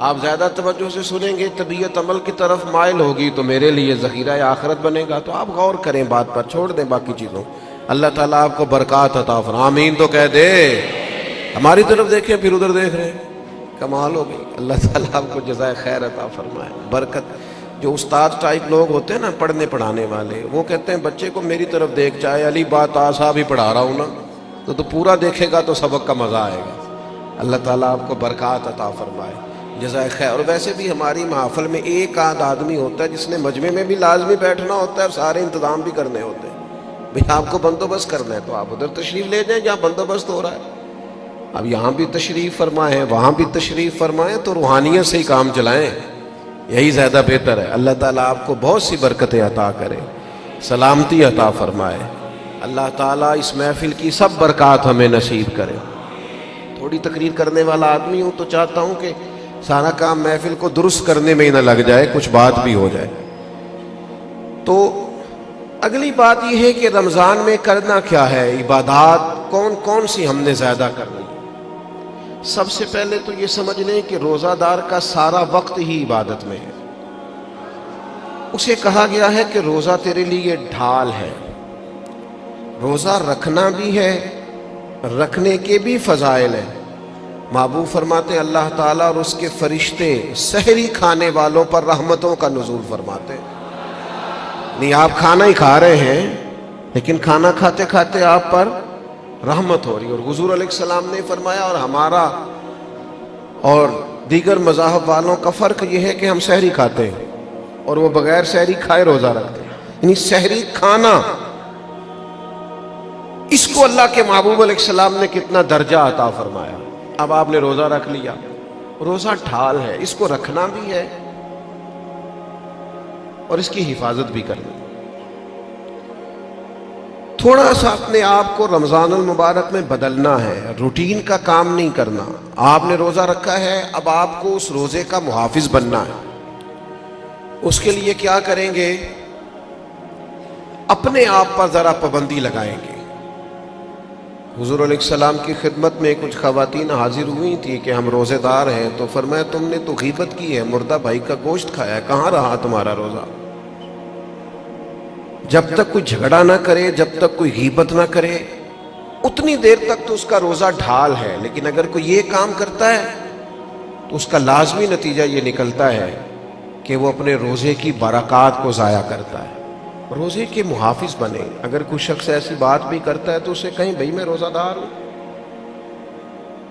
آپ زیادہ توجہ سے سنیں گے، طبیعت عمل کی طرف مائل ہوگی تو میرے لیے ذخیرہ آخرت بنے گا۔ تو آپ غور کریں بات پر، چھوڑ دیں باقی چیزوں۔ اللہ تعالیٰ آپ کو برکات عطا فرمائے، آمین تو کہہ دے۔ ہماری طرف دیکھیں پھر ادھر دیکھ رہے ہیں، کمال ہو گئی۔ اللہ تعالیٰ آپ کو جزائے خیر عطا فرمائے، برکت۔ جو استاد ٹائپ لوگ ہوتے ہیں نا، پڑھنے پڑھانے والے، وہ کہتے ہیں بچے کو میری طرف دیکھ، چاہے علی بات آسا بھی پڑھا رہا ہوں نا تو پورا دیکھے گا تو سبق کا مزہ آئے گا۔ اللہ تعالیٰ آپ کو برکات عطا فرمائے، جزائے خیر۔ اور ویسے بھی ہماری محفل میں ایک آدھ آدمی ہوتا ہے جس نے مجمع میں بھی لازمی بیٹھنا ہوتا ہے اور سارے انتظام بھی کرنے ہوتے ہیں۔ بھئی آپ کو بندوبست کرنا ہے تو آپ ادھر تشریف لے جائیں جہاں بندوبست ہو رہا ہے۔ اب یہاں بھی تشریف فرمائیں، وہاں بھی تشریف فرمائیں، تو روحانیت سے ہی کام چلائیں، یہی زیادہ بہتر ہے۔ اللہ تعالیٰ آپ کو بہت سی برکتیں عطا کرے، سلامتی عطا فرمائے۔ اللہ تعالیٰ اس محفل کی سب برکات ہمیں نصیب کرے۔ تھوڑی تقریر کرنے والا آدمی ہوں تو چاہتا ہوں کہ سارا کام محفل کو درست کرنے میں ہی نہ لگ جائے، کچھ بات بھی ہو جائے۔ تو اگلی بات یہ ہے کہ رمضان میں کرنا کیا ہے، عبادات کون کون سی ہم نے زیادہ کرنی۔ سب سے پہلے تو یہ سمجھ لیں کہ روزہ دار کا سارا وقت ہی عبادت میں ہے۔ اسے کہا گیا ہے کہ روزہ تیرے لیے ڈھال ہے۔ روزہ رکھنا بھی ہے، رکھنے کے بھی فضائل ہیں۔ محبوب فرماتے ہیں اللہ تعالیٰ اور اس کے فرشتے سحری کھانے والوں پر رحمتوں کا نزول فرماتے ہیں۔ نہیں، آپ کھانا ہی کھا رہے ہیں لیکن کھانا کھاتے کھاتے آپ پر رحمت ہو رہی ہے۔ اور حضور علیہ السلام نے فرمایا، اور ہمارا اور دیگر مذاہب والوں کا فرق یہ ہے کہ ہم سحری کھاتے ہیں اور وہ بغیر سحری کھائے روزہ رکھتے ہیں۔ یعنی سحری کھانا، اس کو اللہ کے محبوب علیہ السلام نے کتنا درجہ عطا فرمایا۔ اب آپ نے روزہ رکھ لیا، روزہ ڈھال ہے، اس کو رکھنا بھی ہے اور اس کی حفاظت بھی کرنی۔ تھوڑا سا اپنے آپ کو رمضان المبارک میں بدلنا ہے، روٹین کا کام نہیں کرنا۔ آپ نے روزہ رکھا ہے، اب آپ کو اس روزے کا محافظ بننا ہے۔ اس کے لیے کیا کریں گے؟ اپنے آپ پر ذرا پابندی لگائیں گے۔ حضور علیہ السلام کی خدمت میں کچھ خواتین حاضر ہوئی تھی کہ ہم روزے دار ہیں، تو فرمایا تم نے تو غیبت کی ہے، مردہ بھائی کا گوشت کھایا ہے، کہاں رہا تمہارا روزہ؟ جب تک کوئی جھگڑا نہ کرے، جب تک کوئی غیبت نہ کرے، اتنی دیر تک تو اس کا روزہ ڈھال ہے۔ لیکن اگر کوئی یہ کام کرتا ہے تو اس کا لازمی نتیجہ یہ نکلتا ہے کہ وہ اپنے روزے کی برکات کو ضائع کرتا ہے۔ روزے کے محافظ بنے۔ اگر کوئی شخص ایسی بات بھی کرتا ہے تو اسے کہیں بھئی میں روزہ دار ہوں،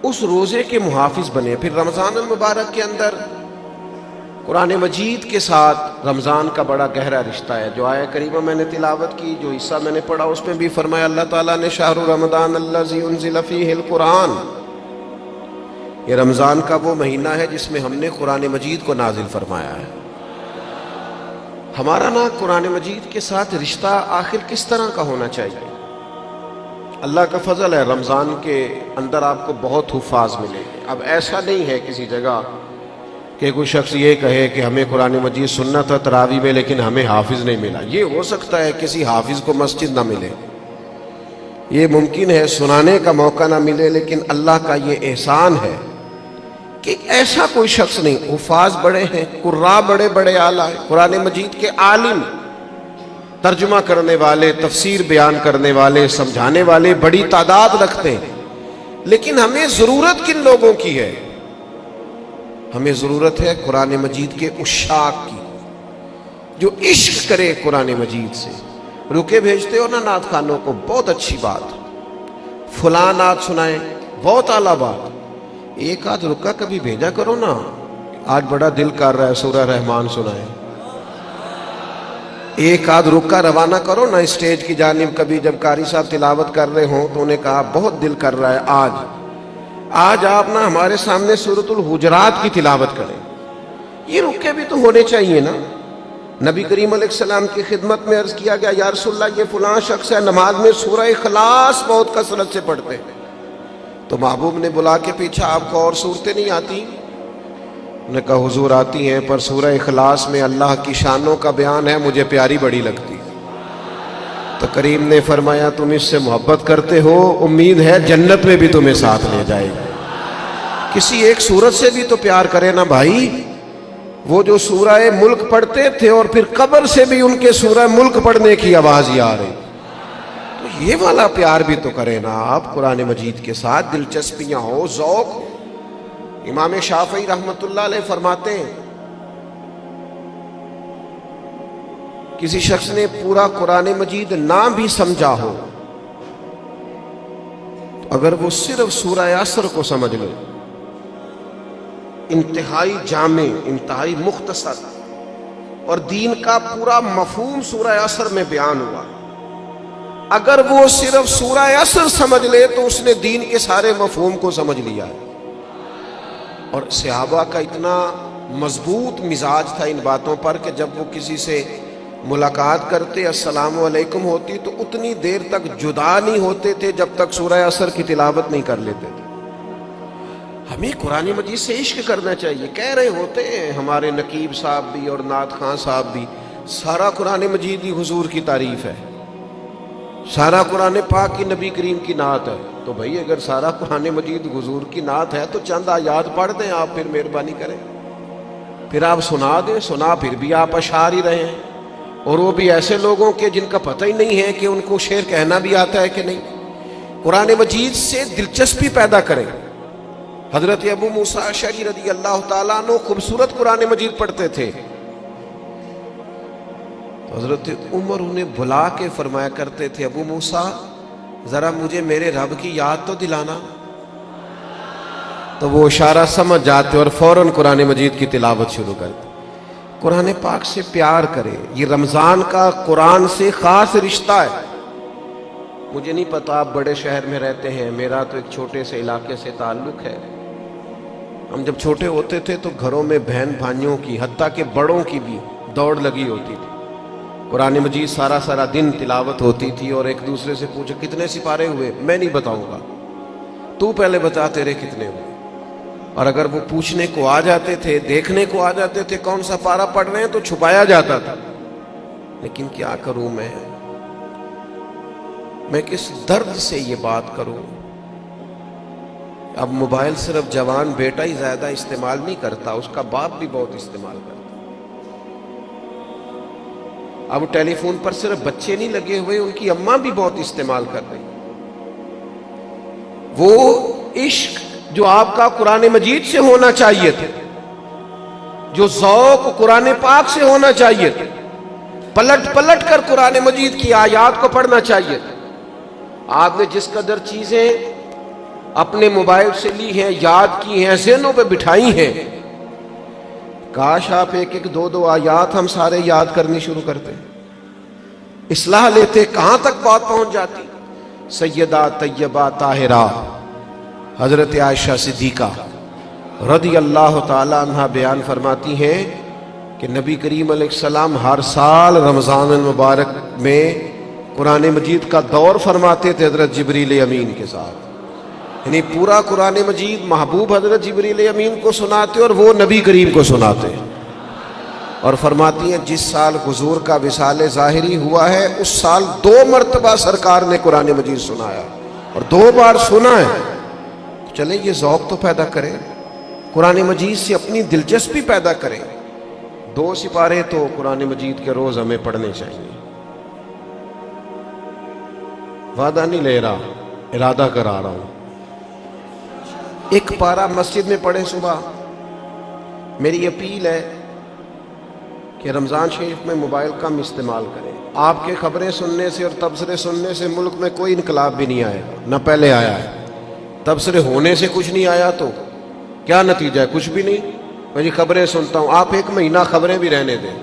اس روزے کے محافظ بنے۔ پھر رمضان المبارک کے اندر قرآن مجید کے ساتھ رمضان کا بڑا گہرا رشتہ ہے۔ جو آیہ کریمہ میں نے تلاوت کی، جو حصہ میں نے پڑھا، اس میں بھی فرمایا اللہ تعالیٰ نے شہر رمضان الذی انزل فیہ القرآن، یہ رمضان کا وہ مہینہ ہے جس میں ہم نے قرآن مجید کو نازل فرمایا ہے۔ ہمارا نا قرآن مجید کے ساتھ رشتہ آخر کس طرح کا ہونا چاہیے؟ اللہ کا فضل ہے، رمضان کے اندر آپ کو بہت حفاظ ملیں گے۔ اب ایسا نہیں ہے کسی جگہ کہ کوئی شخص یہ کہے کہ ہمیں قرآن مجید سننا تھا تراویح میں لیکن ہمیں حافظ نہیں ملا۔ یہ ہو سکتا ہے کسی حافظ کو مسجد نہ ملے، یہ ممکن ہے سنانے کا موقع نہ ملے، لیکن اللہ کا یہ احسان ہے کہ ایسا کوئی شخص نہیں۔ حفاظ بڑے ہیں، قراء بڑے بڑے اعلیٰ ہیں، قرآن مجید کے عالم، ترجمہ کرنے والے، تفسیر بیان کرنے والے، سمجھانے والے بڑی تعداد رکھتے ہیں۔ لیکن ہمیں ضرورت کن لوگوں کی ہے؟ ہمیں ضرورت ہے قرآن مجید کے عشاق کی، جو عشق کرے قرآن مجید سے۔ رکے بھیجتے ہو نا نعت خوانوں کو، بہت اچھی بات، فلاں نعت سنائیں، بہت اعلیٰ بات۔ ایک آدھ رکا کبھی بھیجا کرو نا، آج بڑا دل کر رہا ہے سورہ رحمان سنائیں۔ ایک آدھ رکا روانہ کرو نا اسٹیج کی جانب، کبھی جب قاری صاحب تلاوت کر رہے ہوں تو انہیں کہا بہت دل کر رہا ہے آج آپ نا ہمارے سامنے سورۃ الحجرات کی تلاوت کریں۔ یہ رکے بھی تو ہونے چاہیے نا۔ نبی کریم علیہ السلام کی خدمت میں عرض کیا گیا یا رسول اللہ یہ فلاں شخص ہے نماز میں سورہ اخلاص بہت کثرت سے پڑھتے ہیں، تو محبوب نے بلا کے پوچھا آپ کو اور صورتیں نہیں آتی؟ انہوں نے کہا حضور آتی ہیں، پر سورہ اخلاص میں اللہ کی شانوں کا بیان ہے، مجھے پیاری بڑی لگتی۔ تو کریم نے فرمایا تم اس سے محبت کرتے ہو، امید ہے جنت میں بھی تمہیں ساتھ لے جائے گا۔ کسی ایک سورت سے بھی تو پیار کرے نا بھائی. وہ جو سورہ ملک پڑھتے تھے اور پھر قبر سے بھی ان کے سورہ ملک پڑھنے کی آواز ہی آ رہی, تو یہ والا پیار بھی تو کرے نا آپ قرآن مجید کے ساتھ, دلچسپیاں ہو, ذوق. امام شافعی رحمۃ اللہ علیہ فرماتے ہیں کسی شخص نے پورا قرآن مجید نہ بھی سمجھا ہو, اگر وہ صرف سورہ عصر کو سمجھ لے, انتہائی جامع, انتہائی مختصر, اور دین کا پورا مفہوم سورہ عصر میں بیان ہوا, اگر وہ صرف سورہ عصر سمجھ لے تو اس نے دین کے سارے مفہوم کو سمجھ لیا ہے. اور صحابہ کا اتنا مضبوط مزاج تھا ان باتوں پر کہ جب وہ کسی سے ملاقات کرتے, السلام علیکم ہوتی, تو اتنی دیر تک جدا نہیں ہوتے تھے جب تک سورہ عصر کی تلاوت نہیں کر لیتے تھے. ہمیں قرآن مجید سے عشق کرنا چاہیے. کہہ رہے ہوتے ہیں ہمارے نقیب صاحب بھی اور نعت خان صاحب بھی, سارا قرآن مجید ہی حضور کی تعریف ہے, سارا قرآن پاک کی نبی کریم کی نعت ہے. تو بھائی اگر سارا قرآن مجید حضور کی نعت ہے تو چند آیات پڑھ دیں آپ, پھر مہربانی کریں, پھر آپ سنا دیں. سنا پھر بھی آپ اشعار ہی رہے ہیں, اور وہ بھی ایسے لوگوں کے جن کا پتہ ہی نہیں ہے کہ ان کو شعر کہنا بھی آتا ہے کہ نہیں. قرآن مجید سے دلچسپی پیدا کریں. حضرت ابو موسیٰ اشعری رضی اللہ تعالیٰ عنہ خوبصورت قرآن مجید پڑھتے تھے. حضرت عمر انہیں بلا کے فرمایا کرتے تھے, ابو موسیٰ ذرا مجھے میرے رب کی یاد تو دلانا. تو وہ اشارہ سمجھ جاتے اور فوراً قرآن مجید کی تلاوت شروع کرتے. قرآن پاک سے پیار کرے. یہ رمضان کا قرآن سے خاص رشتہ ہے. مجھے نہیں پتا آپ بڑے شہر میں رہتے ہیں, میرا تو ایک چھوٹے سے علاقے سے تعلق ہے. ہم جب چھوٹے ہوتے تھے تو گھروں میں بہن بھائیوں کی, حتیٰ کہ بڑوں کی بھی دوڑ لگی ہوتی تھی. قرآن مجید سارا دن تلاوت ہوتی تھی, اور ایک دوسرے سے پوچھے کتنے سپارے ہوئے, میں نہیں بتاؤں گا, تو پہلے بتا تیرے کتنے ہوئے. اور اگر وہ پوچھنے کو آ جاتے تھے, دیکھنے کو آ جاتے تھے کون سا پارا پڑھ رہے ہیں, تو چھپایا جاتا تھا. لیکن کیا کروں میں کس درد سے یہ بات کروں. اب موبائل صرف جوان بیٹا ہی زیادہ استعمال نہیں کرتا, اس کا باپ بھی بہت استعمال کرتا. اب ٹیلی فون پر صرف بچے نہیں لگے ہوئے, ان کی اماں بھی بہت استعمال کر رہی. وہ عشق جو آپ کا قرآن مجید سے ہونا چاہیے تھا, جو ذوق قرآن پاک سے ہونا چاہیے تھا, پلٹ کر قرآن مجید کی آیات کو پڑھنا چاہیے تھا. آپ نے جس قدر چیزیں اپنے موبائل سے لی ہیں, یاد کی ہیں, ذہنوں پہ بٹھائی ہیں, کاش آپ ایک دو آیات ہم سارے یاد کرنی شروع کرتے, اصلاح لیتے, کہاں تک بات پہنچ جاتی. سیدہ طیبہ طاہرہ حضرت عائشہ صدیقہ رضی اللہ تعالی عنہ بیان فرماتی ہیں کہ نبی کریم علیہ السلام ہر سال رمضان المبارک میں قرآن مجید کا دور فرماتے تھے حضرت جبریل امین کے ساتھ. یعنی پورا قرآن مجید محبوب حضرت جبریل امین کو سناتے اور وہ نبی کریم کو سناتے. اور فرماتی ہیں جس سال حضور کا وصال ظاہری ہوا ہے اس سال 2 مرتبہ سرکار نے قرآن مجید سنایا, اور 2 بار سنا ہے. چلے یہ ذوق تو پیدا کریں, قرآن مجید سے اپنی دلچسپی پیدا کریں. 2 سپارے تو قرآن مجید کے روز ہمیں پڑھنے چاہیے. وعدہ نہیں لے رہا, ارادہ کرا رہا ہوں. 1 پارہ مسجد میں پڑھیں صبح. میری اپیل ہے کہ رمضان شریف میں موبائل کم استعمال کریں. آپ کے خبریں سننے سے اور تبصرے سننے سے ملک میں کوئی انقلاب بھی نہیں آئے گا, نہ پہلے آیا ہے. تبصرے ہونے سے کچھ نہیں آیا تو کیا نتیجہ ہے؟ کچھ بھی نہیں. میں جی خبریں سنتا ہوں, آپ 1 مہینہ خبریں بھی رہنے دیں.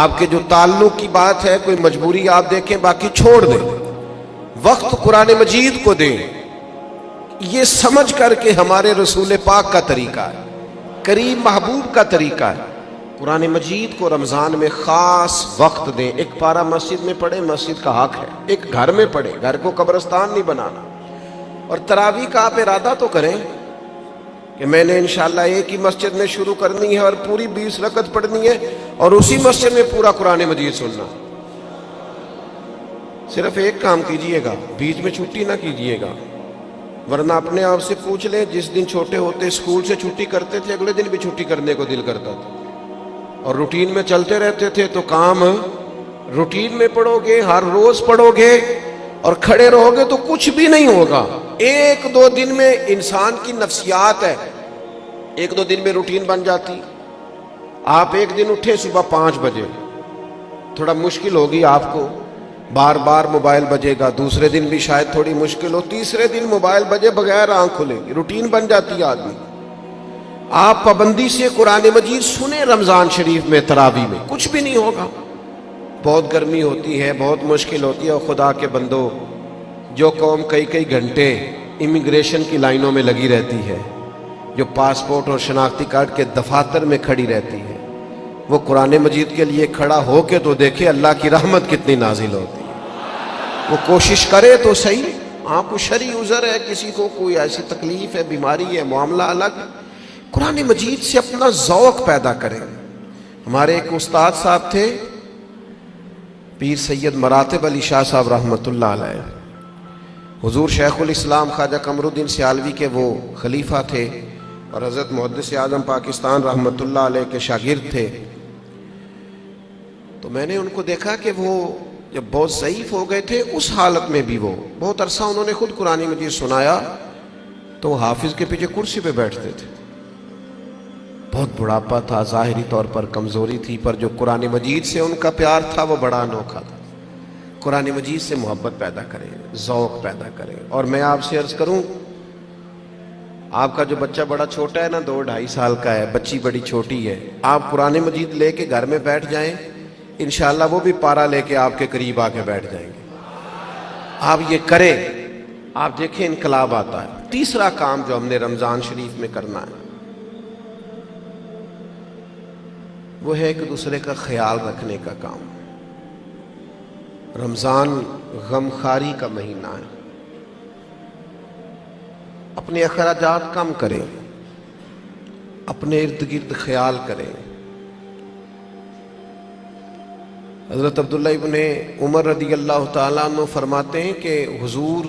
آپ کے جو تعلق کی بات ہے, کوئی مجبوری آپ دیکھیں, باقی چھوڑ دیں. وقت قرآن مجید کو دیں. یہ سمجھ کر کے ہمارے رسول پاک کا طریقہ ہے, کریم محبوب کا طریقہ ہے. قرآن مجید کو رمضان میں خاص وقت دیں. 1 پارہ مسجد میں پڑھیں, مسجد کا حق ہے. 1 گھر میں پڑھیں, گھر کو قبرستان نہیں بنانا. اور تراویح کا آپ ارادہ تو کریں کہ میں نے انشاءاللہ ایک ہی مسجد میں شروع کرنی ہے اور پوری 20 رکعت پڑھنی ہے, اور اسی مسجد میں پورا قرآن مجید سننا. صرف ایک کام کیجئے گا, بیچ میں چھٹی نہ کیجئے گا. ورنہ اپنے آپ سے پوچھ لیں، جس دن چھوٹے ہوتے اسکول سے چھٹی کرتے تھے اگلے دن بھی چھٹی کرنے کو دل کرتا تھا، اور روٹین میں چلتے رہتے تھے تو کام روٹین میں پڑھو گے، ہر روز پڑھو گے اور کھڑے رہو گے تو کچھ بھی نہیں ہوگا۔ ایک دو دن میں انسان کی نفسیات ہے، ایک دو دن میں روٹین بن جاتی۔ آپ ایک دن اٹھے صبح 5 بجے، تھوڑا مشکل ہوگی آپ کو، بار بار موبائل بجے گا، دوسرے دن بھی شاید تھوڑی مشکل ہو، تیسرے دن موبائل بجے بغیر آنکھ کھلے گی، روٹین بن جاتی ہے آدمی۔ آپ پابندی سے قرآن مجید سنیں رمضان شریف میں، تراویح میں، کچھ بھی نہیں ہوگا۔ بہت گرمی ہوتی ہے، بہت مشکل ہوتی ہے، اور خدا کے بندو، جو قوم کئی کئی گھنٹے امیگریشن کی لائنوں میں لگی رہتی ہے، جو پاسپورٹ اور شناختی کارڈ کے دفاتر میں کھڑی رہتی ہے، وہ قرآن مجید کے لیے کھڑا ہو کے تو دیکھے اللہ کی رحمت کتنی نازل ہوتی ہے۔ وہ کوشش کرے تو صحیح۔ آپ کو شرعی عذر ہے، کسی کو کوئی ایسی تکلیف ہے، بیماری ہے، معاملہ الگ، قرآن مجید سے اپنا ذوق پیدا کریں۔ ہمارے ایک استاد صاحب تھے، پیر سید مراتب علی شاہ صاحب رحمۃ اللہ علیہ، حضور شیخ الاسلام خواجہ قمر الدین سیالوی کے وہ خلیفہ تھے، اور حضرت محدث اعظم پاکستان رحمۃ اللہ علیہ کے شاگرد تھے۔ تو میں نے ان کو دیکھا کہ وہ جب بہت ضعیف ہو گئے تھے، اس حالت میں بھی وہ بہت عرصہ انہوں نے خود قرآن مجید سنایا، تو حافظ کے پیچھے کرسی پہ بیٹھتے تھے۔ بہت بڑھاپا تھا، ظاہری طور پر کمزوری تھی، پر جو قرآن مجید سے ان کا پیار تھا وہ بڑا انوکھا تھا۔ قرآن مجید سے محبت پیدا کریں، ذوق پیدا کریں۔ اور میں آپ سے عرض کروں، آپ کا جو بچہ بڑا چھوٹا ہے نا، 2-2.5 سال کا ہے، بچی بڑی چھوٹی ہے، آپ قرآن مجید لے کے گھر میں بیٹھ جائیں، انشاءاللہ وہ بھی پارا لے کے آپ کے قریب آ کے بیٹھ جائیں گے۔ آپ یہ کریں، آپ دیکھیں انقلاب آتا ہے۔ تیسرا کام جو ہم نے رمضان شریف میں کرنا ہے، وہ ہے ایک دوسرے کا خیال رکھنے کا کام۔ رمضان غمخواری کا مہینہ ہے، اپنے اخراجات کم کریں، اپنے ارد گرد خیال کریں۔ حضرت عبداللہ ابن عمر رضی اللہ تعالیٰ عنہ فرماتے ہیں کہ حضور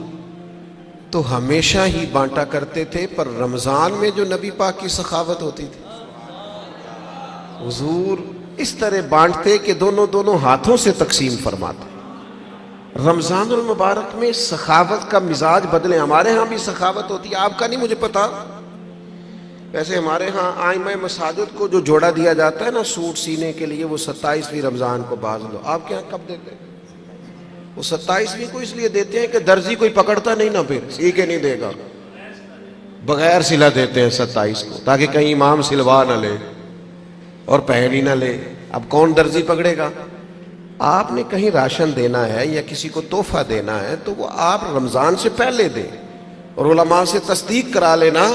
تو ہمیشہ ہی بانٹا کرتے تھے، پر رمضان میں جو نبی پاک کی سخاوت ہوتی تھی، حضور اس طرح بانٹتے کہ دونوں ہاتھوں سے تقسیم فرماتے۔ رمضان المبارک میں سخاوت کا مزاج بدلیں۔ ہمارے ہاں بھی سخاوت ہوتی ہے، آپ کا نہیں مجھے پتا، ویسے ہمارے ہاں آئمہ مساجد کو جو جوڑا دیا جاتا ہے نا سوٹ سینے کے لیے، وہ 27ویں رمضان کو باز لو۔ آپ کے ہاں کب دیتے ہیں؟ وہ 27ویں کو اس لیے دیتے ہیں کہ درزی کوئی پکڑتا نہیں نا، پھر سی کے نہیں دے گا، بغیر سلا دیتے ہیں 27 کو، تاکہ کہیں امام سلوا نہ لے اور پہن ہی نہ لے۔ اب کون درزی پکڑے گا؟ آپ نے کہیں راشن دینا ہے یا کسی کو تحفہ دینا ہے تو وہ آپ رمضان سے پہلے دیں، اور علماء سے تصدیق کرا لینا،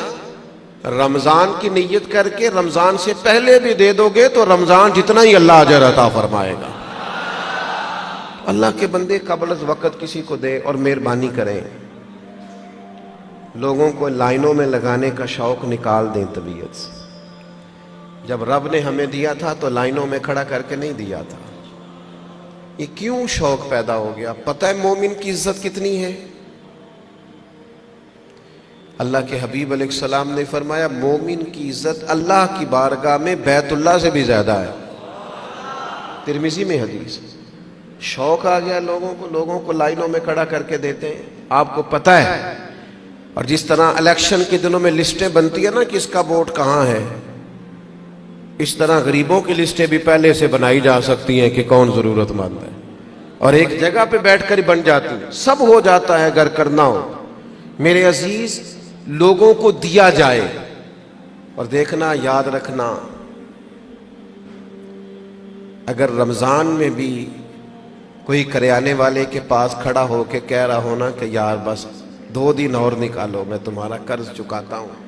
رمضان کی نیت کر کے رمضان سے پہلے بھی دے دو گے تو رمضان جتنا ہی اللہ اجر عطا فرمائے گا۔ اللہ کے بندے قبل از وقت کسی کو دیں، اور مہربانی کریں، لوگوں کو لائنوں میں لگانے کا شوق نکال دیں طبیعت سے۔ جب رب نے ہمیں دیا تھا تو لائنوں میں کھڑا کر کے نہیں دیا تھا۔ یہ کیوں شوق پیدا ہو گیا؟ پتہ ہے مومن کی عزت کتنی ہے؟ اللہ کے حبیب علیہ السلام نے فرمایا مومن کی عزت اللہ کی بارگاہ میں بیت اللہ سے بھی زیادہ ہے۔ ترمذی میں حدیث۔ شوق آ گیا لوگوں کو لائنوں میں کھڑا کر کے دیتے ہیں۔ آپ کو پتہ ہے، اور جس طرح الیکشن کے دنوں میں لسٹیں بنتی ہیں نا کس کا ووٹ کہاں ہے، اس طرح غریبوں کی لسٹیں بھی پہلے سے بنائی جا سکتی ہیں کہ کون ضرورت مند ہے، اور ایک جگہ پہ بیٹھ کر ہی بن جاتی ہیں، سب ہو جاتا ہے اگر کرنا ہو۔ میرے عزیز، لوگوں کو دیا جائے، اور دیکھنا یاد رکھنا، اگر رمضان میں بھی کوئی کریانے والے کے پاس کھڑا ہو کے کہہ رہا ہونا کہ یار بس 2 دن اور نکالو میں تمہارا قرض چکاتا ہوں،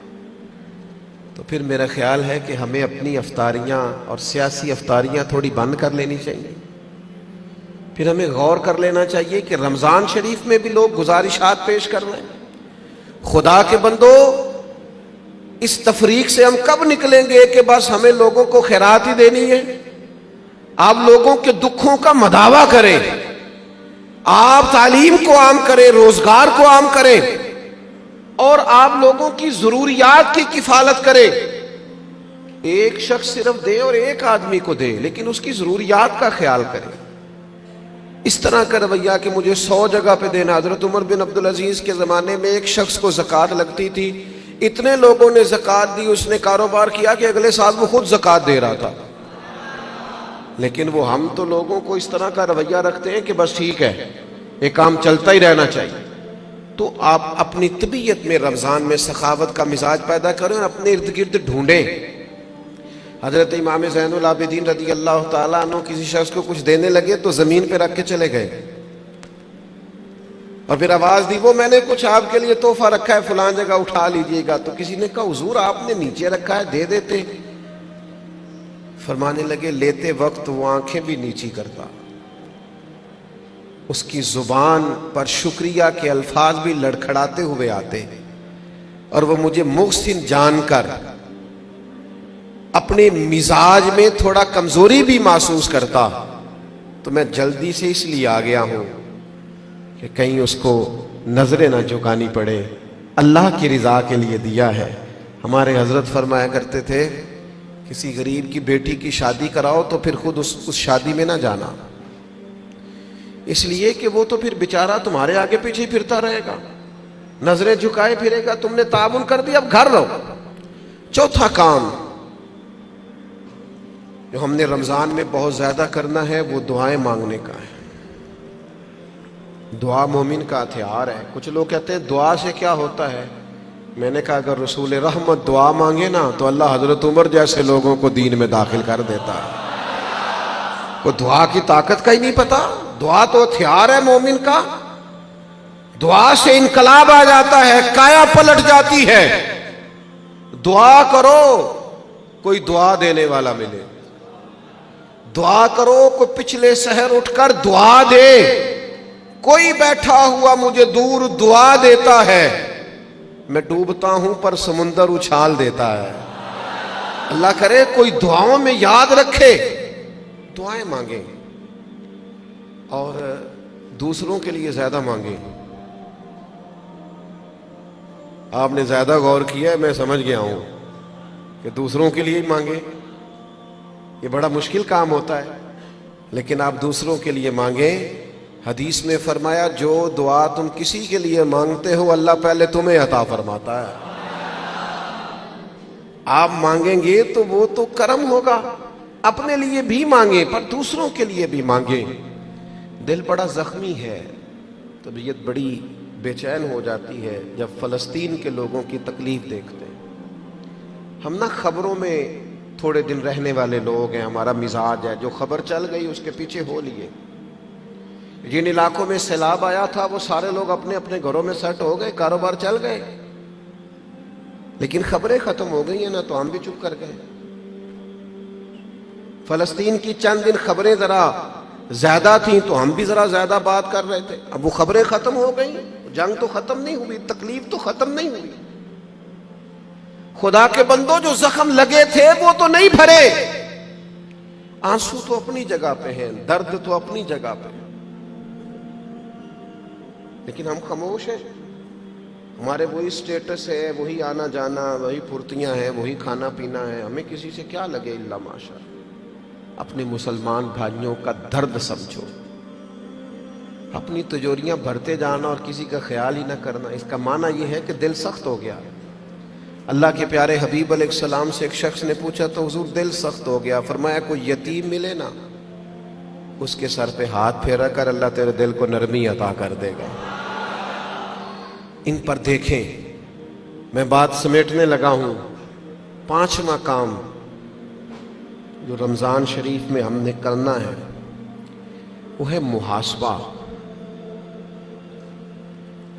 تو پھر میرا خیال ہے کہ ہمیں اپنی افطاریاں اور سیاسی افطاریاں تھوڑی بند کر لینی چاہیے۔ پھر ہمیں غور کر لینا چاہیے کہ رمضان شریف میں بھی لوگ گزارشات پیش کر رہے ہیں۔ خدا کے بندو، اس تفریق سے ہم کب نکلیں گے کہ بس ہمیں لوگوں کو خیرات ہی دینی ہے؟ آپ لوگوں کے دکھوں کا مداوا کریں، آپ تعلیم کو عام کریں، روزگار کو عام کریں، اور آپ لوگوں کی ضروریات کی کفالت کرے. ایک شخص صرف دے اور ایک آدمی کو دے، لیکن اس کی ضروریات کا خیال کرے. اس طرح کا رویہ کہ مجھے 100 جگہ پہ دینا. حضرت عمر بن عبدالعزیز کے زمانے میں ایک شخص کو زکوٰۃ لگتی تھی، اتنے لوگوں نے زکوٰۃ دی، اس نے کاروبار کیا کہ اگلے سال وہ خود زکوٰۃ دے رہا تھا. لیکن وہ ہم تو لوگوں کو اس طرح کا رویہ رکھتے ہیں کہ بس ٹھیک ہے، یہ کام چلتا ہی رہنا چاہیے. تو آپ اپنی طبیعت میں رمضان میں سخاوت کا مزاج پیدا کریں اور اپنے ارد گرد ڈھونڈیں. حضرت امام زین العابدین رضی اللہ تعالیٰ عنہ کسی شخص کو کچھ دینے لگے تو زمین پہ رکھ کے چلے گئے اور پھر آواز دی، وہ میں نے کچھ آپ کے لیے تحفہ رکھا ہے فلان جگہ اٹھا لیجئے گا. تو کسی نے کہا حضور آپ نے نیچے رکھا ہے، دے دیتے. فرمانے لگے لیتے وقت وہ آنکھیں بھی نیچی کرتا، اس کی زبان پر شکریہ کے الفاظ بھی لڑکھڑاتے ہوئے آتے، اور وہ مجھے محسن جان کر اپنے مزاج میں تھوڑا کمزوری بھی محسوس کرتا. تو میں جلدی سے اس لیے آ گیا ہوں کہ کہیں اس کو نظریں نہ جھکانی پڑے، اللہ کی رضا کے لیے دیا ہے. ہمارے حضرت فرمایا کرتے تھے کسی غریب کی بیٹی کی شادی کراؤ تو پھر خود اس شادی میں نہ جانا، اس لیے کہ وہ تو پھر بیچارہ تمہارے آگے پیچھے پھرتا رہے گا، نظریں جھکائے پھرے گا. تم نے تعاون کر دیا، اب گھر رہو. چوتھا کام جو ہم نے رمضان میں بہت زیادہ کرنا ہے وہ دعائیں مانگنے کا ہے. دعا مومن کا ہتھیار ہے. کچھ لوگ کہتے ہیں دعا سے کیا ہوتا ہے. میں نے کہا اگر رسول رحمت دعا مانگے نا تو اللہ حضرت عمر جیسے لوگوں کو دین میں داخل کر دیتا ہے. وہ دعا کی طاقت کا ہی نہیں پتا. دعا تو ہتھیار ہے مومن کا. دعا سے انقلاب آ جاتا ہے، کایا پلٹ جاتی ہے. دعا کرو کوئی دعا دینے والا ملے، دعا کرو کوئی پچھلے سحر اٹھ کر دعا دے. کوئی بیٹھا ہوا مجھے دور دعا دیتا ہے، میں ڈوبتا ہوں پر سمندر اچھال دیتا ہے. اللہ کرے کوئی دعاؤں میں یاد رکھے. دعائیں مانگیں اور دوسروں کے لیے زیادہ مانگیں. آپ نے زیادہ غور کیا ہے، میں سمجھ گیا ہوں کہ دوسروں کے لیے ہی مانگیں. یہ بڑا مشکل کام ہوتا ہے، لیکن آپ دوسروں کے لیے مانگیں. حدیث میں فرمایا جو دعا تم کسی کے لیے مانگتے ہو اللہ پہلے تمہیں عطا فرماتا ہے. آپ مانگیں گے تو وہ تو کرم ہوگا. اپنے لیے بھی مانگیں پر دوسروں کے لیے بھی مانگیں. دل بڑا زخمی ہے، طبیعت بڑی بے چین ہو جاتی ہے جب فلسطین کے لوگوں کی تکلیف دیکھتے ہیں. ہم نہ خبروں میں تھوڑے دن رہنے والے لوگ ہیں، ہمارا مزاج ہے جو خبر چل گئی اس کے پیچھے ہو لیے. جن علاقوں میں سیلاب آیا تھا وہ سارے لوگ اپنے اپنے گھروں میں سیٹ ہو گئے، کاروبار چل گئے، لیکن خبریں ختم ہو گئی ہیں نا تو ہم بھی چپ کر گئے. فلسطین کی چند دن خبریں ذرا زیادہ تھیں تو ہم بھی ذرا زیادہ بات کر رہے تھے. اب وہ خبریں ختم ہو گئی، جنگ تو ختم نہیں ہوئی، تکلیف تو ختم نہیں ہوئی. خدا کے بندوں جو زخم لگے تھے وہ تو نہیں بھرے. آنسو تو اپنی جگہ پہ ہیں، درد تو اپنی جگہ پہ ہے، لیکن ہم خاموش ہیں. ہمارے وہی سٹیٹس ہے، وہی آنا جانا، وہی پھرتیاں ہیں، وہی کھانا پینا ہے. ہمیں کسی سے کیا لگے الا ماشاء. اپنے مسلمان بھائیوں کا درد سمجھو. اپنی تجوریاں بھرتے جانا اور کسی کا خیال ہی نہ کرنا، اس کا معنی یہ ہے کہ دل سخت ہو گیا. اللہ کے پیارے حبیب علیہ السلام سے ایک شخص نے پوچھا تو حضور دل سخت ہو گیا. فرمایا کوئی یتیم ملے نا اس کے سر پہ ہاتھ پھیرا کر، اللہ تیرے دل کو نرمی عطا کر دے گا. ان پر دیکھیں. میں بات سمیٹنے لگا ہوں. 5واں کام جو رمضان شریف میں ہم نے کرنا ہے وہ ہے محاسبہ.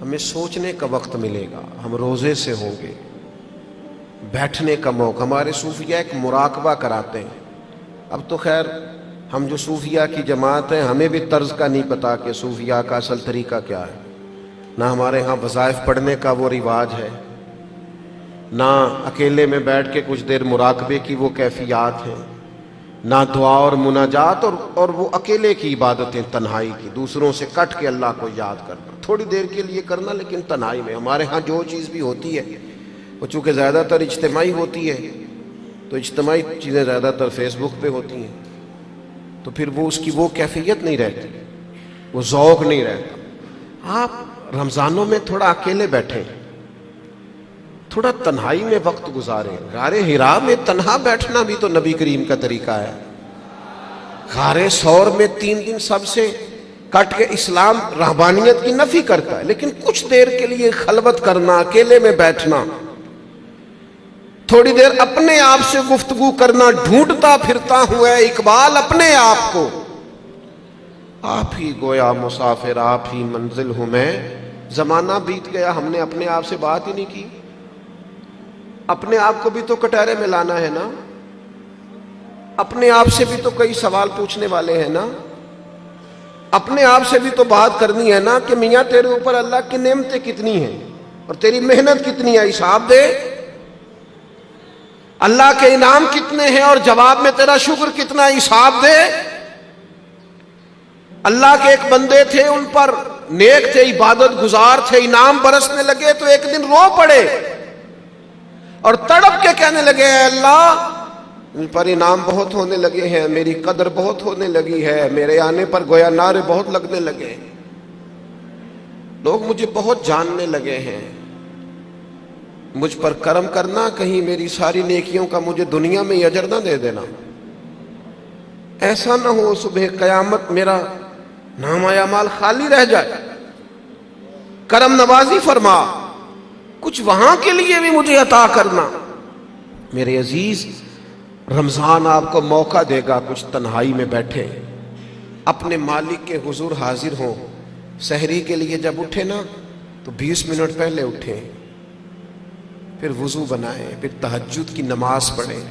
ہمیں سوچنے کا وقت ملے گا، ہم روزے سے ہوں گے، بیٹھنے کا موقع. ہمارے صوفیہ ایک مراقبہ کراتے ہیں. اب تو خیر ہم جو صوفیہ کی جماعت ہیں ہمیں بھی طرز کا نہیں پتا کہ صوفیہ کا اصل طریقہ کیا ہے. نہ ہمارے ہاں وظائف پڑھنے کا وہ رواج ہے، نہ اکیلے میں بیٹھ کے کچھ دیر مراقبے کی وہ کیفیات ہیں. نہ دعا اور مناجات، اور وہ اکیلے کی عبادتیں تنہائی کی، دوسروں سے کٹ کے اللہ کو یاد کرنا، تھوڑی دیر کے لیے کرنا لیکن تنہائی میں۔ ہمارے ہاں جو چیز بھی ہوتی ہے وہ چونکہ زیادہ تر اجتماعی ہوتی ہے، تو اجتماعی چیزیں زیادہ تر فیس بک پہ ہوتی ہیں، تو پھر وہ اس کی وہ کیفیت نہیں رہتی، وہ ذوق نہیں رہتا۔ آپ رمضانوں میں تھوڑا اکیلے بیٹھیں، تھوڑا تنہائی میں وقت گزاریں۔ غار حرا میں تنہا بیٹھنا بھی تو نبی کریم کا طریقہ ہے۔ غار ثور میں 3 دن سب سے کٹ کے اسلام رہبانیت کی نفی کرتا ہے، لیکن کچھ دیر کے لیے خلوت کرنا، اکیلے میں بیٹھنا، تھوڑی دیر اپنے آپ سے گفتگو کرنا، ڈھونڈتا پھرتا ہوا ہے اقبال اپنے آپ کو، آپ ہی گویا مسافر، آپ ہی منزل ہوں میں۔ زمانہ بیت گیا، ہم نے اپنے آپ سے بات ہی نہیں کی۔ اپنے آپ کو بھی تو کٹہرے میں لانا ہے نا، اپنے آپ سے بھی تو کئی سوال پوچھنے والے ہیں نا، اپنے آپ سے بھی تو بات کرنی ہے نا کہ میاں تیرے اوپر اللہ کی نعمتیں کتنی ہیں اور تیری محنت کتنی ہے، حساب دے۔ اللہ کے انعام کتنے ہیں اور جواب میں تیرا شکر کتنا ہے، حساب دے۔ اللہ کے ایک بندے تھے، ان پر نیک تھے، عبادت گزار تھے، انعام برسنے لگے تو ایک دن رو پڑے اور تڑپ کے کہنے لگے، اے اللہ ان پر انعام بہت ہونے لگے ہیں، میری قدر بہت ہونے لگی ہے، میرے آنے پر گویا نعرے بہت لگنے لگے، لوگ مجھے بہت جاننے لگے ہیں، مجھ پر کرم کرنا، کہیں میری ساری نیکیوں کا مجھے دنیا میں اجر نہ دے دینا، ایسا نہ ہو صبح قیامت میرا نام اعمال خالی رہ جائے، کرم نوازی فرما، کچھ وہاں کے لیے بھی مجھے عطا کرنا۔ میرے عزیز، رمضان آپ کو موقع دے گا کچھ تنہائی میں بیٹھے، اپنے مالک کے حضور حاضر ہوں۔ سحری کے لیے جب اٹھے نا تو 20 منٹ پہلے اٹھیں، پھر وضو بنائیں، پھر تہجد کی نماز پڑھیں۔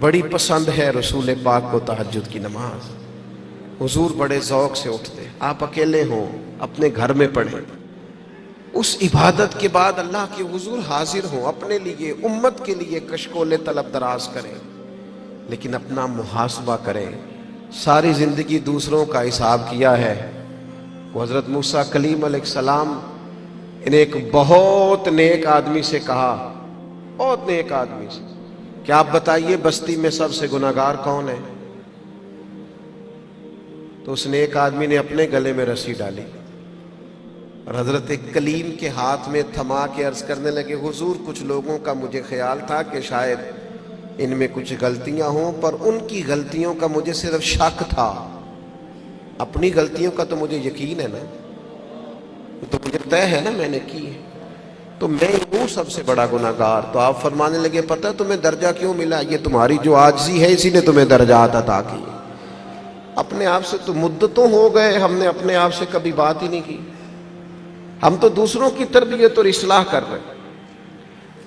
بڑی پسند ہے رسول پاک کو تہجد کی نماز، حضور بڑے ذوق سے اٹھتے۔ آپ اکیلے ہوں اپنے گھر میں پڑھیں، اس عبادت کے بعد اللہ کے حضور حاضر ہوں، اپنے لیے امت کے لیے کشکول طلب دراز کریں، لیکن اپنا محاسبہ کریں۔ ساری زندگی دوسروں کا حساب کیا ہے۔ وہ حضرت موسیٰ کلیم علیہ السلام نے ایک بہت نیک آدمی سے کہا، بہت نیک آدمی سے، کہ آپ بتائیے بستی میں سب سے گناہگار کون ہے؟ تو اس نیک آدمی نے اپنے گلے میں رسی ڈالی اور حضرت کلیم کے ہاتھ میں تھما کے عرض کرنے لگے، حضور کچھ لوگوں کا مجھے خیال تھا کہ شاید ان میں کچھ غلطیاں ہوں، پر ان کی غلطیوں کا مجھے صرف شک تھا، اپنی غلطیوں کا تو مجھے یقین ہے نا، تو مجھے طے ہے نا میں نے کی ہے، تو میں ہوں سب سے بڑا گناہگار۔ تو آپ فرمانے لگے، پتہ تمہیں درجہ کیوں ملا؟ یہ تمہاری جو عاجزی ہے اسی نے تمہیں درجات عطا کی۔ اپنے آپ سے تو مدتوں ہو گئے ہم نے اپنے آپ سے کبھی بات ہی نہیں کی، ہم تو دوسروں کی تربیت اور اصلاح کر رہے ہیں،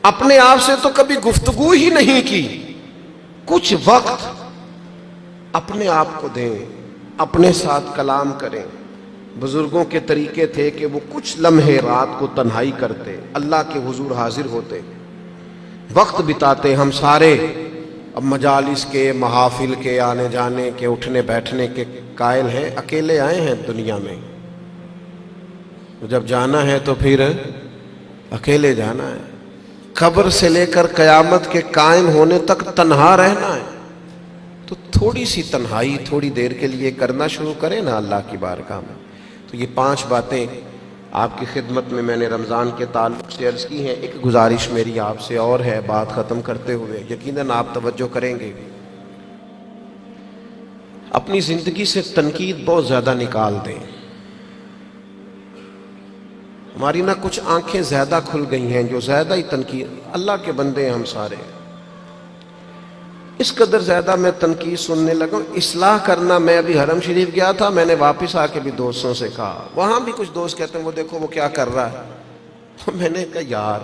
اپنے آپ سے تو کبھی گفتگو ہی نہیں کی۔ کچھ وقت اپنے آپ کو دیں، اپنے ساتھ کلام کریں۔ بزرگوں کے طریقے تھے کہ وہ کچھ لمحے رات کو تنہائی کرتے، اللہ کے حضور حاضر ہوتے، وقت بتاتے۔ ہم سارے اب مجالس کے، محافل کے، آنے جانے کے، اٹھنے بیٹھنے کے قائل ہیں، اکیلے آئے ہیں دنیا میں، جب جانا ہے تو پھر اکیلے جانا ہے، قبر سے لے کر قیامت کے قائم ہونے تک تنہا رہنا ہے۔ تو تھوڑی سی تنہائی تھوڑی دیر کے لیے کرنا شروع کریں نا اللہ کی بارگاہ میں۔ تو یہ 5 باتیں آپ کی خدمت میں نے رمضان کے تعلق سے عرض کی ہیں۔ ایک گزارش میری آپ سے اور ہے بات ختم کرتے ہوئے، یقیناً آپ توجہ کریں گے۔ اپنی زندگی سے تنقید بہت زیادہ نکال دیں۔ ہماری نہ کچھ آنکھیں زیادہ کھل گئی ہیں جو زیادہ ہی تنقید، اللہ کے بندے ہیں ہم سارے، اس قدر زیادہ میں تنقید سننے لگا۔ اصلاح کرنا، میں ابھی حرم شریف گیا تھا، میں نے واپس آ کے بھی دوستوں سے کہا، وہاں بھی کچھ دوست کہتے ہیں وہ دیکھو وہ کیا کر رہا ہے۔ میں نے کہا یار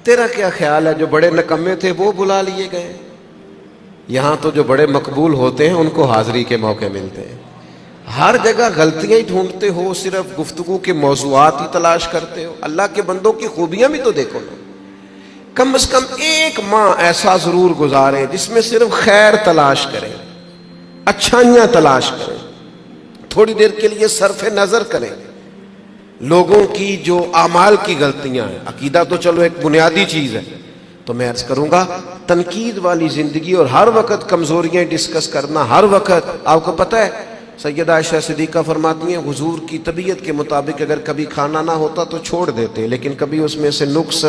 تیرا کیا خیال ہے، جو بڑے نکمے تھے وہ بلا لیے گئے، یہاں تو جو بڑے مقبول ہوتے ہیں ان کو حاضری کے موقع ملتے ہیں۔ ہر جگہ غلطیاں ہی ڈھونڈتے ہو، صرف گفتگو کے موضوعات ہی تلاش کرتے ہو، اللہ کے بندوں کی خوبیاں بھی تو دیکھو نا۔ کم از کم ایک ماہ ایسا ضرور گزارے جس میں صرف خیر تلاش کریں، اچھائیاں تلاش کریں، تھوڑی دیر کے لیے صرف نظر کریں لوگوں کی جو اعمال کی غلطیاں ہیں۔ عقیدہ تو چلو ایک بنیادی چیز ہے، تو میں عرض کروں گا تنقید والی زندگی اور ہر وقت کمزوریاں ڈسکس کرنا، ہر وقت۔ آپ کو پتہ ہے سیدہ عائشہ صدیقہ فرماتی ہیں حضور کی طبیعت کے مطابق اگر کبھی کھانا نہ ہوتا تو چھوڑ دیتے، لیکن کبھی اس میں سے نقص،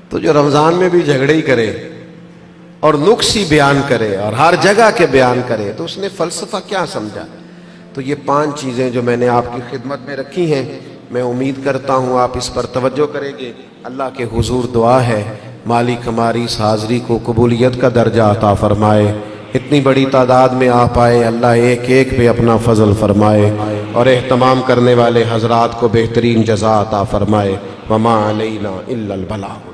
تو جو رمضان میں بھی جھگڑے ہی کرے اور نقص ہی بیان کرے اور ہر جگہ کے بیان کرے تو اس نے فلسفہ کیا سمجھا؟ تو یہ 5 چیزیں جو میں نے آپ کی خدمت میں رکھی ہیں، میں امید کرتا ہوں آپ اس پر توجہ کریں گے۔ اللہ کے حضور دعا ہے مالک ہماری اس حاضری کو قبولیت کا درجہ عطا فرمائے، اتنی بڑی تعداد میں آپ آئے، اللہ ایک ایک پہ اپنا فضل فرمائے اور اہتمام کرنے والے حضرات کو بہترین جزا عطا فرمائے۔ وما علینا الا البلاغ۔